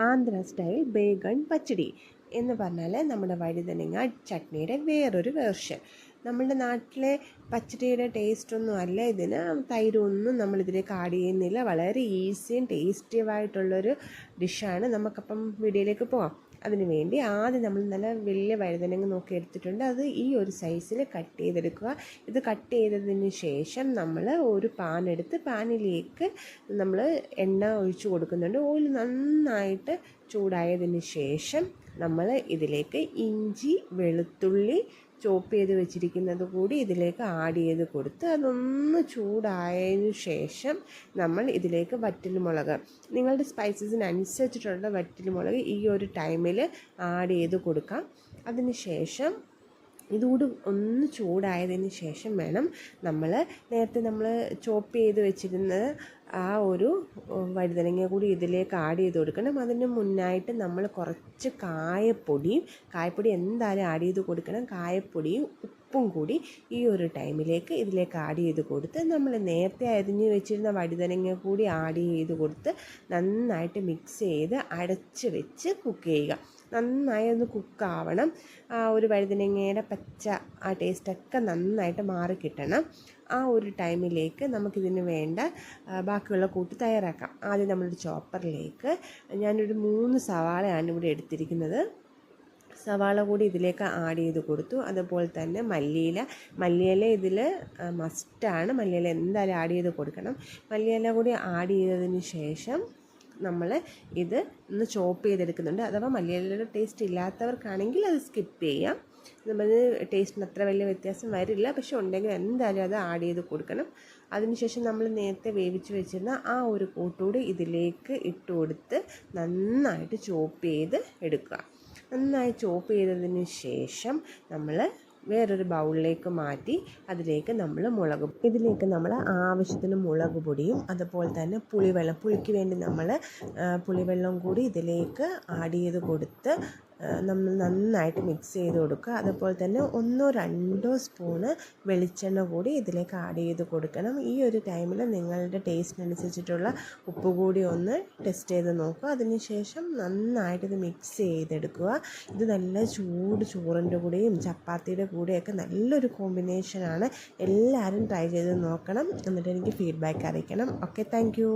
Andhra style ബേഗൺ പച്ചടി എന്ന് പറഞ്ഞാൽ നമ്മുടെ വഴുതനങ്ങ ചട്നിയുടെ വേറൊരു വേർഷൻ. നമ്മുടെ നാട്ടിലെ പച്ചടിയുടെ ടേസ്റ്റൊന്നും അല്ല ഇതിന്. തൈരൊന്നും നമ്മളിതിലേക്ക് ആഡ് ചെയ്യുന്നില്ല. വളരെ ഈസിയും ടേസ്റ്റിയുമായിട്ടുള്ളൊരു ഡിഷാണ്. നമുക്കപ്പം വീഡിയോയിലേക്ക് പോകാം. അതിന് വേണ്ടി ആദ്യം നമ്മൾ നല്ല വലിയ വഴുതനങ്ങ നോക്കി എടുത്തിട്ടുണ്ട്. അത് ഈ ഒരു സൈസിൽ കട്ട് ചെയ്തെടുക്കുക. ഇത് കട്ട് ചെയ്തതിന് ശേഷം നമ്മൾ ഒരു പാൻ എടുത്ത് പാനിലേക്ക് നമ്മൾ എണ്ണ ഒഴിച്ചു കൊടുക്കുന്നുണ്ട്. ഓയിൽ നന്നായിട്ട് ചൂടായതിന് ശേഷം നമ്മൾ ഇതിലേക്ക് ഇഞ്ചി വെളുത്തുള്ളി ചോപ്പ് ചെയ്ത് വെച്ചിരിക്കുന്നത് കൂടി ഇതിലേക്ക് ആഡ് ചെയ്ത് കൊടുത്ത് അതൊന്ന് ചൂടായതിനു ശേഷം നമ്മൾ ഇതിലേക്ക് വറ്റൽമുളക്, നിങ്ങളുടെ സ്പൈസസിനനുസരിച്ചിട്ടുള്ള വറ്റൽമുളക് ഈ ഒരു ടൈമിൽ ആഡ് ചെയ്ത് കൊടുക്കാം. അതിന് ശേഷം ഇതുകൂടി ഒന്ന് ചൂടായതിന് ശേഷം വേണം നേരത്തെ നമ്മൾ ചോപ്പ് ചെയ്ത് വെച്ചിരുന്നത് ആ ഒരു വഴുതനങ്ങ കൂടി ഇതിലേക്ക് ആഡ് ചെയ്ത് കൊടുക്കണം. അതിന് മുന്നായിട്ട് നമ്മൾ കുറച്ച് കായപ്പൊടി എന്തായാലും ആഡ് ചെയ്ത് കൊടുക്കണം. കായപ്പൊടിയും ഉപ്പും കൂടി ഈ ഒരു ടൈമിലേക്ക് ഇതിലേക്ക് ആഡ് ചെയ്ത് കൊടുത്ത് നമ്മൾ നേരത്തെ അരിഞ്ഞ് വെച്ചിരുന്ന വഴുതനങ്ങ കൂടി ആഡ് ചെയ്ത് കൊടുത്ത് നന്നായിട്ട് മിക്സ് ചെയ്ത് അടച്ച് വെച്ച് കുക്ക് ചെയ്യുക. നന്നായി ഒന്ന് കുക്കാവണം. ആ ഒരു വഴുതനങ്ങയുടെ പച്ച ആ ടേസ്റ്റൊക്കെ നന്നായിട്ട് മാറി കിട്ടണം. ആ ഒരു ടൈമിലേക്ക് നമുക്കിതിന് വേണ്ട ബാക്കിയുള്ള കൂട്ട് തയ്യാറാക്കാം. ആദ്യം നമ്മളൊരു ചോപ്പറിലേക്ക് ഞാനൊരു 3 സവാളയാണ് ഇവിടെ എടുത്തിരിക്കുന്നത്. സവാള കൂടി ഇതിലേക്ക് ആഡ് ചെയ്ത് കൊടുത്തു. അതുപോലെ തന്നെ മല്ലിയില ഇതിൽ മസ്റ്റാണ്. മല്ലിയില എന്തായാലും ആഡ് ചെയ്ത് കൊടുക്കണം. മല്ലിയില കൂടി ആഡ് ചെയ്തതിന് ശേഷം നമ്മൾ ഇത് ഒന്ന് ചോപ്പ് ചെയ്തെടുക്കുന്നുണ്ട്. അഥവാ മല്ലിയിലയുടെ ടേസ്റ്റ് ഇല്ലാത്തവർക്കാണെങ്കിൽ അത് സ്കിപ്പ് ചെയ്യാം. നമ്മൾ ടേസ്റ്റിന് അത്ര വലിയ വ്യത്യാസം വരില്ല. പക്ഷെ ഉണ്ടെങ്കിൽ എന്തായാലും അത് ആഡ് ചെയ്ത് കൊടുക്കണം. അതിനുശേഷം നമ്മൾ നേരത്തെ വേവിച്ച് വെച്ചിരുന്ന ആ ഒരു കൂട്ടുകൂടി ഇതിലേക്ക് ഇട്ട് കൊടുത്ത് നന്നായിട്ട് ചോപ്പ് ചെയ്ത് എടുക്കുക. നന്നായി ചോപ്പ് ചെയ്തതിന് ശേഷം നമ്മൾ വേറൊരു ബൗളിലേക്ക് മാറ്റി ഇതിലേക്ക് നമ്മൾ ആവശ്യത്തിന് മുളക് പൊടിയും അതുപോലെ തന്നെ പുളിക്ക് വേണ്ടി നമ്മൾ പുളിവെള്ളം കൂടി ഇതിലേക്ക് ആഡ് ചെയ്ത് കൊടുത്ത് നമ്മൾ നന്നായിട്ട് മിക്സ് ചെയ്ത് കൊടുക്കുക. അതുപോലെ തന്നെ 1-2 സ്പൂണ് വെളിച്ചെണ്ണ കൂടി ഇതിലേക്ക് ആഡ് ചെയ്ത് കൊടുക്കണം. ഈ ഒരു ടൈമിൽ നിങ്ങളുടെ ടേസ്റ്റിനനുസരിച്ചിട്ടുള്ള ഉപ്പ് കൂടി ഒന്ന് ടെസ്റ്റ് ചെയ്ത് നോക്കുക. അതിനുശേഷം നന്നായിട്ട് ഇത് മിക്സ് ചെയ്തെടുക്കുക. ഇത് നല്ല ചോറിൻ്റെ കൂടെയും ചപ്പാത്തിയുടെ കൂടെയൊക്കെ നല്ലൊരു കോമ്പിനേഷനാണ്. എല്ലാവരും ട്രൈ ചെയ്ത് നോക്കണം. എന്നിട്ട് എനിക്ക് ഫീഡ്ബാക്ക് അറിയിക്കണം. Okay, thank you.